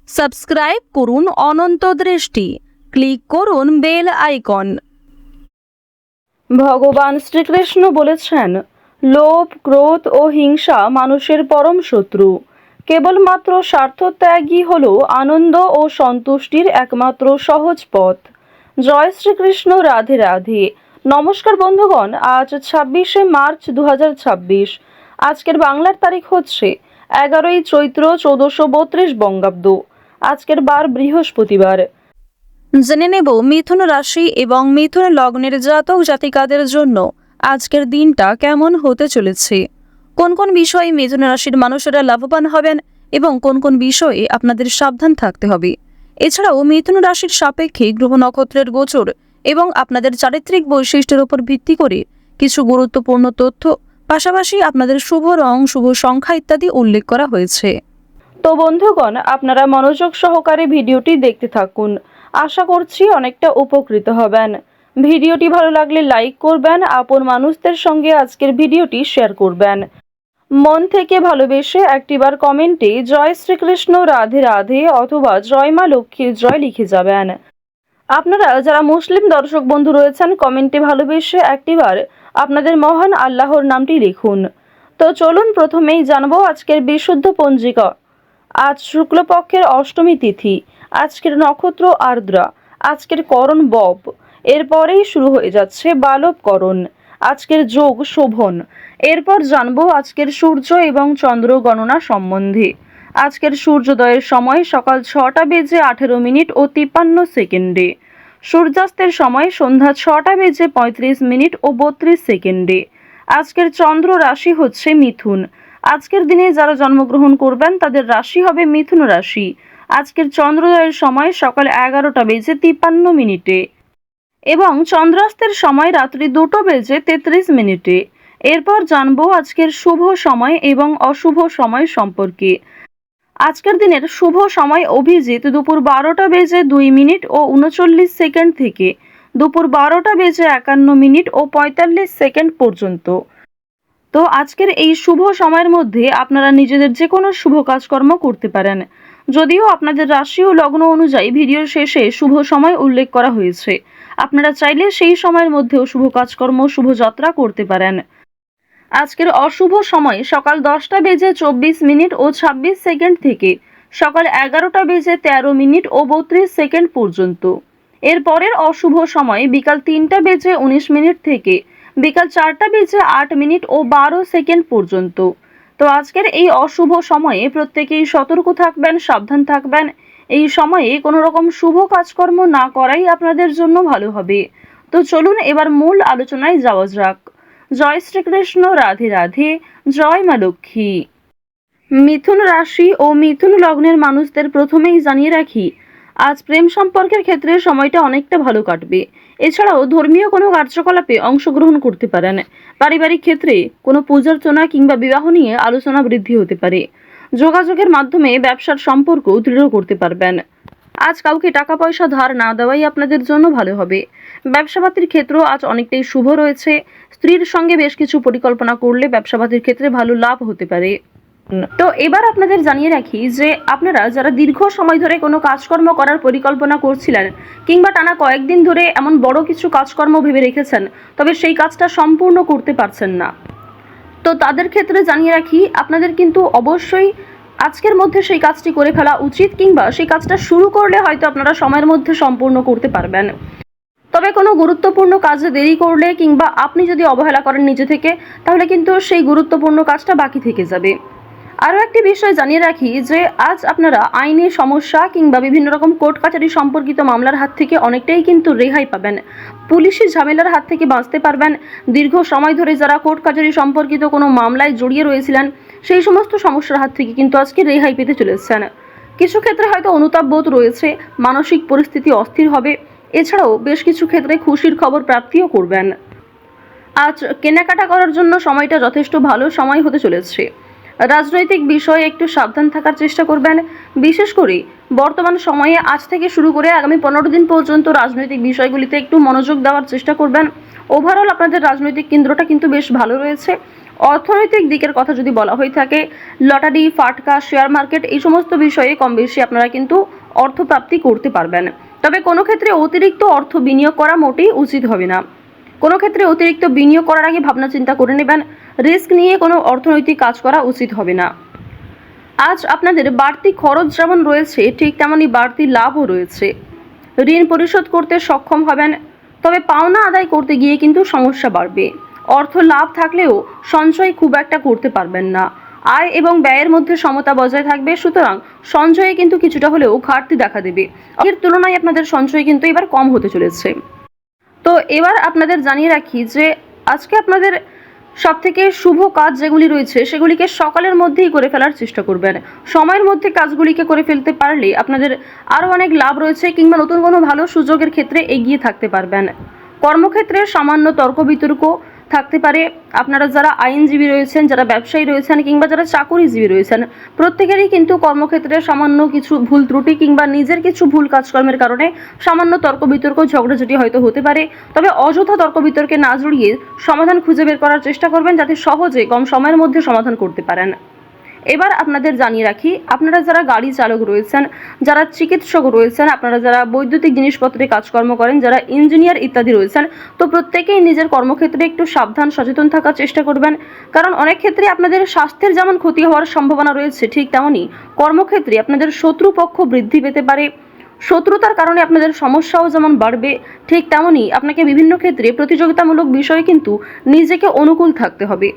Subscribe করুন অনন্ত দৃষ্টি, click করুন বেল আইকন। ভগবান শ্রীকৃষ্ণ বলেছেন, লোভ, ক্রোধ ও হিংসা মানুষের পরম শত্রু। কেবলমাত্র স্বার্থত্যাগই হল আনন্দ ও সন্তুষ্টির একমাত্র সহজ পথ। জয় শ্রীকৃষ্ণ, রাধে রাধে। নমস্কার বন্ধুগণ, আজ 26শে মার্চ 2026। আজকের বাংলার তারিখ হচ্ছে 11ই চৈত্র 1432 বঙ্গাব্দ। আজকের বার বৃহস্পতিবার। জেনে নেব মিথুন রাশি এবং মিথুন লগ্নের জাতক জাতিকাদের জন্য আজকের দিনটা কেমন হতে চলেছে, কোন কোন বিষয়ে মিথুন রাশির মানুষেরা লাভবান হবেন এবং কোন কোন বিষয়ে আপনাদের সাবধান থাকতে হবে। এছাড়াও মিথুন রাশির সাপেক্ষে গ্রহ নক্ষত্রের গোচর এবং আপনাদের চারিত্রিক বৈশিষ্ট্যের উপর ভিত্তি করে কিছু গুরুত্বপূর্ণ তথ্য, পাশাপাশি আপনাদের শুভ রং, শুভ সংখ্যা ইত্যাদি উল্লেখ করা হয়েছে। তো বন্ধুগণ, আপনারা মনোযোগ সহকারে ভিডিওটি দেখতে থাকুন। আশা করছি অনেকটা উপকৃত হবেন। ভিডিওটি ভালো লাগলে লাইক করবেন, আপন মানুষদের সঙ্গে আজকের ভিডিওটি শেয়ার করবেন। মন থেকে ভালোবেসে একটিবার কমেন্টে জয় শ্রীকৃষ্ণ, রাধে রাধে অথবা জয় মা লক্ষ্মীর জয় লিখে যাবেন। আপনারা যারা মুসলিম দর্শক বন্ধু রয়েছেন, কমেন্টে ভালোবেসে একটিবার আপনাদের মহান আল্লাহর নামটি লিখুন। তো চলুন প্রথমেই জানবো আজকের বিশুদ্ধ পঞ্জিকা। আজ শুক্লপক্ষের অষ্টমী তিথি, আজকের নক্ষত্র আর্দ্রা, আজকের করণ বব, এরপরেই শুরু হয়ে যাচ্ছে বালবকরণ, আজকের যোগ শোভন। এরপর জানবো আজকের সূর্য এবং চন্দ্র গণনা সম্বন্ধে। আজকের সূর্যোদয়ের সময় সকাল 6টা বেজে 18 মিনিট ও 53 সেকেন্ডে, সূর্যাস্তের সময় সন্ধ্যা 6টা বেজে 35 মিনিট ও 32 সেকেন্ডে। আজকের চন্দ্র রাশি হচ্ছে মিথুন। আজকের দিনে যারা জন্মগ্রহণ করবেন তাদের রাশি হবে মিথুন রাশি। আজকের চন্দ্রোদয়ের সময় সকাল 11টা বেজে 53 মিনিটে এবং চন্দ্রাস্তের সময় রাত্রি 2টো বেজে 33 মিনিটে। এরপর জানবো আজকের শুভ সময় এবং অশুভ সময় সম্পর্কে। আজকের দিনের শুভ সময় অভিজিৎ দুপুর 12টা বেজে 2 মিনিট ও 39 সেকেন্ড থেকে দুপুর 12টা বেজে 51 মিনিট ও 45 সেকেন্ড পর্যন্ত। তো আজকের এই শুভ সময়ের মধ্যে আপনারা নিজেদের যে কোনো শুভ কাজকর্ম করতে পারেন। যদিও আপনাদের রাশি ও লগ্ন অনুযায়ী ভিডিওর শেষে শুভ সময় উল্লেখ করা হয়েছে, আপনারা চাইলে সেই সময়ের মধ্যেও শুভ কাজকর্ম, শুভযাত্রা করতে পারেন। আজকের অশুভ সময় সকাল 10টা বেজে 24 মিনিট ও 26 সেকেন্ড থেকে সকাল 11টা বেজে 13 মিনিট ও 32 সেকেন্ড পর্যন্ত। এর পরের অশুভ সময় বিকাল 3টা বেজে 19 মিনিট থেকে বিকাল 4টা বেজে 8 মিনিট ও 12 সেকেন্ড পর্যন্ত। তো আজকের এই অশুভ সময়ে প্রত্যেকেই সতর্ক থাকবেন, সাবধান থাকবেন। এই সময়ে কোনো রকম শুভ কাজকর্ম না করাই আপনাদের জন্য ভালো হবে। তো চলুন এবার মূল আলোচনায় যাওয়া যাক। জয় শ্রীকৃষ্ণ, রাধে রাধে, জয় মা লক্ষ্মী। মিথুন রাশি ও মিথুন লগ্নের মানুষদের প্রথমেই জানিয়ে রাখি, আজ প্রেম সম্পর্কের ক্ষেত্রে সময়টা অনেকটা ভালো কাটবে। এছাড়াও ধর্মীয় কোনো কার্যকলাপে অংশগ্রহণ করতে পারেন। পারিবারিক ক্ষেত্রে কোনো পূজার্চনা কিংবা বিবাহ নিয়ে আলোচনা বৃদ্ধি হতে পারে। যোগাযোগের মাধ্যমে ব্যবসার সম্পর্ক দৃঢ় করতে পারবেন। আজ কাউকে টাকা পয়সা ধার না দেওয়াই আপনাদের জন্য ভালো হবে। ব্যবসাপাতির ক্ষেত্র আজ অনেকটাই শুভ রয়েছে। স্ত্রীর সঙ্গে বেশ কিছু পরিকল্পনা করলে ব্যবসাপাতির ক্ষেত্রে ভালো লাভ হতে পারে। তো এবার আপনাদের জানিয়ে রাখি যে আপনারা যারা দীর্ঘ সময় ধরে কোনো কাজকর্ম করার পরিকল্পনা করছিলেন কিংবা টানা কয়েকদিন ধরে এমন বড় কিছু কাজকর্ম ভেবে রেখেছেন, তবে সেই কাজটা সম্পূর্ণ করতে পারছেন না, তো তাদের ক্ষেত্রে জানিয়ে রাখি আপনাদের কিন্তু অবশ্যই আজকের মধ্যে সেই কাজটি করে ফেলা উচিত, কিংবা সেই কাজটা শুরু করলে হয়তো আপনারা সময়ের মধ্যে সম্পূর্ণ করতে পারবেন। তবে কোনো গুরুত্বপূর্ণ কাজে দেরি করলে কিংবা আপনি যদি অবহেলা করেন নিজে থেকে, তাহলে কিন্তু সেই গুরুত্বপূর্ণ কাজটা বাকি থেকে যাবে। আরও একটি বিষয় জানিয়ে রাখি যে আজ আপনারা আইনি সমস্যা কিংবা বিভিন্ন রকম কোর্ট কাছারি সম্পর্কিত মামলার হাত থেকে অনেকটাই কিন্তু রেহাই পাবেন। পুলিশি ঝামেলার হাত থেকে বাঁচতে পারবেন। দীর্ঘ সময় ধরে যারা কোর্ট কাছারি সম্পর্কিত কোনো মামলায় জড়িয়ে রয়েছিলেন, সেই সমস্ত সমস্যার হাত থেকে কিন্তু আজকে রেহাই পেতে চলেছেন। কিছু ক্ষেত্রে হয়তো অনুতাপ বোধ রয়েছে, মানসিক পরিস্থিতি অস্থির হবে। এছাড়াও বেশ কিছু ক্ষেত্রে খুশির খবর প্রাপ্তিও করবেন। আজ কেনাকাটা করার জন্য সময়টা যথেষ্ট ভালো সময় হতে চলেছে। রাজনৈতিক বিষয়ে একটু সাবধান থাকার চেষ্টা করবেন। বিশেষ করে বর্তমান সময়ে আজ থেকে শুরু করে আগামী 15 দিন পর্যন্ত রাজনৈতিক বিষয়গুলিতে একটু মনোযোগ দেওয়ার চেষ্টা করবেন। ওভারঅল আপনাদের রাজনৈতিক কেন্দ্রটা কিন্তু বেশ ভালো রয়েছে। অর্থনৈতিক দিকের কথা যদি বলা হয়ে থাকে, লটারি, ফাটকা, শেয়ার মার্কেট এই সমস্ত বিষয়ে কম বেশি আপনারা কিন্তু অর্থপ্রাপ্তি করতে পারবেন। তবে কোনো ক্ষেত্রে অতিরিক্ত অর্থ বিনিয়োগ করা মোটেই উচিত হবে না। কোনো ক্ষেত্রে অতিরিক্ত বিনিয়োগ করার আগে ভাবনা চিন্তা করে নেবেন। রিস্ক নিয়ে কোনো অর্থনৈতিক কাজ করা উচিত হবে না। আজ আপনাদের বাড়তি খরচ যেমন রয়েছে, ঠিক তেমনই বাড়তি লাভও রয়েছে। ঋণ পরিশোধ করতে সক্ষম হবেন, তবে পাওনা আদায় করতে গিয়ে কিন্তু সমস্যা বাড়বে। অর্থ লাভ থাকলেও সঞ্চয় খুব একটা করতে পারবেন না। আয় এবং ব্যয়ের মধ্যে সমতা বজায় থাকবে, সুতরাং সঞ্চয়ে কিন্তু কিছুটা হলেও ঘাটতি দেখা দেবে। এর তুলনায় আপনাদের সঞ্চয় কিন্তু এবার কম হতে চলেছে। তো এবার আপনাদের জানিয়ে রাখি যে আজকে আপনাদের সবথেকে শুভ কাজ যেগুলি রয়েছে সেগুলিকে সকালের মধ্যেই করে ফেলার চেষ্টা করবেন। সময়ের মধ্যে কাজগুলিকে করে ফেলতে পারলে আপনাদের আরও অনেক লাভ রয়েছে, কিংবা নতুন কোনো ভালো সুযোগের ক্ষেত্রে এগিয়ে থাকতে পারবেন। কর্মক্ষেত্রে সামান্য তর্ক বিতর্ক থাকতে পারে। আপনারা যারা আইনজীবী রয়েছেন, যারা ব্যবসায়ী রয়েছেন, কিংবা যারা চাকুরিজীবী রয়েছেন, প্রত্যেকেরই কিন্তু কর্মক্ষেত্রে সামান্য কিছু ভুল ত্রুটি কিংবা নিজের কিছু ভুল কাজকর্মের কারণে সামান্য তর্ক বিতর্ক, ঝগড়াঝাটি হয়তো হতে পারে। তবে অযথা তর্ক বিতর্কে না জড়িয়ে সমাধান খুঁজে বের করার চেষ্টা করবেন, যাতে সহজে কম সময়ের মধ্যে সমাধান করতে পারেন। এবার আপনাদের জানিয়ে রাখি, আপনারা যারা গাড়ি চালক রয়েছেন, যারা চিকিৎসক রয়েছেন, আপনারা যারা বৈদ্যুতিক জিনিসপত্রে কাজকর্ম করেন, যারা ইঞ্জিনিয়ার ইত্যাদি রয়েছেন, তো প্রত্যেকেই নিজের কর্মক্ষেত্রে একটু সাবধান সচেতন থাকার চেষ্টা করবেন। কারণ অনেক ক্ষেত্রে আপনাদের স্বাস্থ্যের যেমন ক্ষতি হওয়ার সম্ভাবনা রয়েছে, ঠিক তেমনই কর্মক্ষেত্রে আপনাদের শত্রুপক্ষ বৃদ্ধি পেতে পারে। শত্রুতার কারণে আপনাদের সমস্যাও যেমন বাড়বে, ঠিক তেমনই আপনাকে বিভিন্ন ক্ষেত্রে প্রতিযোগিতামূলক বিষয়ে কিন্তু নিজেকে অনুকূল থাকতে হবে।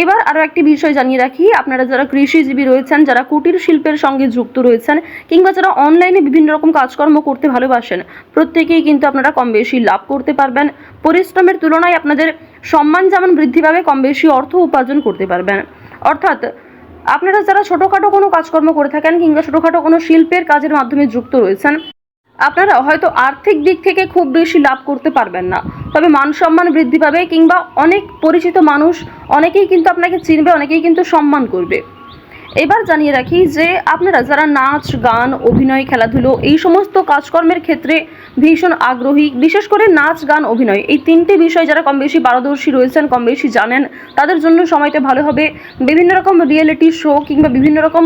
এবার আরও একটি বিষয় জানিয়ে রাখি, আপনারা যারা কৃষিজীবী রয়েছেন, যারা কুটির শিল্পের সঙ্গে যুক্ত রয়েছেন, কিংবা যারা অনলাইনে বিভিন্ন রকম কাজকর্ম করতে ভালোবাসেন, প্রত্যেকেই কিন্তু আপনারা কম বেশি লাভ করতে পারবেন। পরিশ্রমের তুলনায় আপনাদের সম্মান যেমন বৃদ্ধি পাবে, কম বেশি অর্থ উপার্জন করতে পারবেন। অর্থাৎ আপনারা যারা ছোটোখাটো কোনো কাজকর্ম করে থাকেন, কিংবা ছোটোখাটো কোনো শিল্পের কাজের মাধ্যমে যুক্ত রয়েছেন, আপনারা হয়তো আর্থিক দিক থেকে খুব বেশি লাভ করতে পারবেন না, তবে মান সম্মান বৃদ্ধি পাবে, কিংবা অনেক পরিচিত মানুষ অনেকেই কিন্তু আপনাকে চিনবে, অনেকেই কিন্তু সম্মান করবে। এবার জানিয়ে রাখি যে আপনারা যারা নাচ, গান, অভিনয়, খেলাধুলো এই সমস্ত কাজকর্মের ক্ষেত্রে ভীষণ আগ্রহী, বিশেষ করে নাচ, গান, অভিনয় এই তিনটি বিষয় যারা কম বেশি পারদর্শী রয়েছেন, কম বেশি জানেন, তাদের জন্য সময়টা ভালো হবে। বিভিন্ন রকম রিয়েলিটি শো কিংবা বিভিন্ন রকম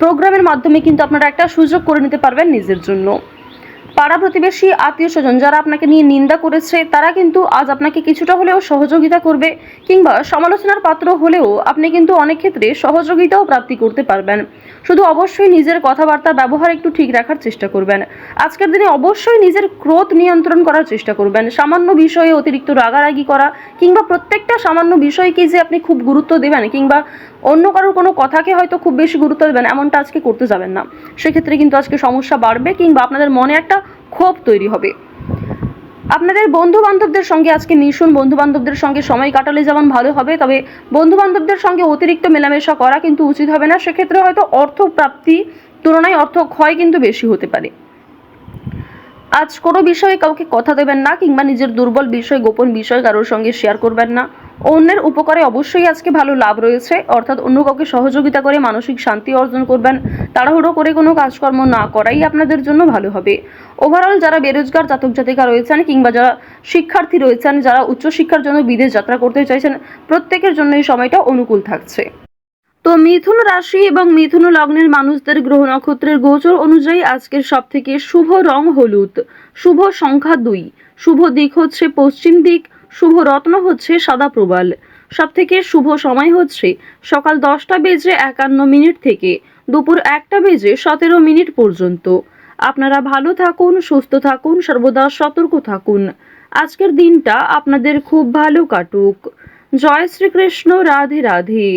প্রোগ্রামের মাধ্যমে কিন্তু আপনারা একটা সুযোগ করে নিতে পারবেন নিজের জন্য। পাড়া প্রতিবেশী, আত্মীয় স্বজন যারা আপনাকে নিয়ে নিন্দা করেছে, তারা কিন্তু আজ আপনাকে কিছুটা হলেও সহযোগিতা করবে, কিংবা সমালোচনার পাত্র হলেও আপনি কিন্তু অনেক ক্ষেত্রে সহযোগিতাও প্রাপ্তি করতে পারবেন। শুধু অবশ্যই নিজের কথাবার্তা ব্যবহার একটু ঠিক রাখার চেষ্টা করবেন। আজকের দিনে অবশ্যই নিজের ক্রোধ নিয়ন্ত্রণ করার চেষ্টা করবেন। সামান্য বিষয়ে অতিরিক্ত রাগারাগি করা, কিংবা প্রত্যেকটা সামান্য বিষয়কে যে আপনি খুব গুরুত্ব দেবেন, কিংবা অন্য কারোর কোনো কথাকে হয়তো খুব বেশি গুরুত্ব দেবেন, এমনটা আজকে করতে যাবেন না। সেক্ষেত্রে কিন্তু আজকে সমস্যা বাড়বে, কিংবা আপনাদের মনে একটা ক্ষোভ তৈরি হবে। আপনাদের বন্ধু বান্ধবদের সঙ্গে আজকে মিশুন, বন্ধু বান্ধবদের সঙ্গে সময় কাটালে যেমন ভালো হবে, তবে বন্ধু বান্ধবদের সঙ্গে অতিরিক্ত মেলামেশা করা কিন্তু উচিত হবে না। সেক্ষেত্রে হয়তো অর্থ প্রাপ্তি তুলনায় অর্থ ক্ষয় কিন্তু বেশি হতে পারে। আজ কোনো বিষয়ে কাউকে কথা দেবেন না, কিংবা নিজের দুর্বল বিষয়, গোপন বিষয় কারোর সঙ্গে শেয়ার করবেন না। অন্যের উপকারে অবশ্যই আজকে ভালো লাভ রয়েছে, অর্থাৎ অন্য কাউকে সহযোগিতা করে মানসিক শান্তি অর্জন করবেন। তাড়াহুড়ো করে কোনো কাজকর্ম না করাই আপনাদের জন্য ভালো হবে। ওভারঅল যারা বেরোজগার জাতক জাতিকা রয়েছেন, কিংবা যারা শিক্ষার্থী রয়েছেন, যারা উচ্চশিক্ষার জন্য বিদেশ যাত্রা করতে চাইছেন, প্রত্যেকের জন্য এই সময়টা অনুকূল থাকছে। তো মিথুন রাশি এবং মিথুন লগ্নের মানুষদের গ্রহ নক্ষত্রের গোচর অনুযায়ী আজকের সবথেকে শুভ রং হলুদ, শুভ সংখ্যা 2, শুভ দিক হচ্ছে পশ্চিম দিক, শুভ রত্ন হচ্ছে সাদা প্রবাল। সবথেকে শুভ সময় হচ্ছে সকাল 10টা বেজে 51 মিনিট থেকে দুপুর 1টা বেজে 17 মিনিট পর্যন্ত। আপনারা ভালো থাকুন, সুস্থ থাকুন, সর্বদা সতর্ক থাকুন। আজকের দিনটা আপনাদের খুব ভালো কাটুক। জয় শ্রীকৃষ্ণ, রাধে রাধে।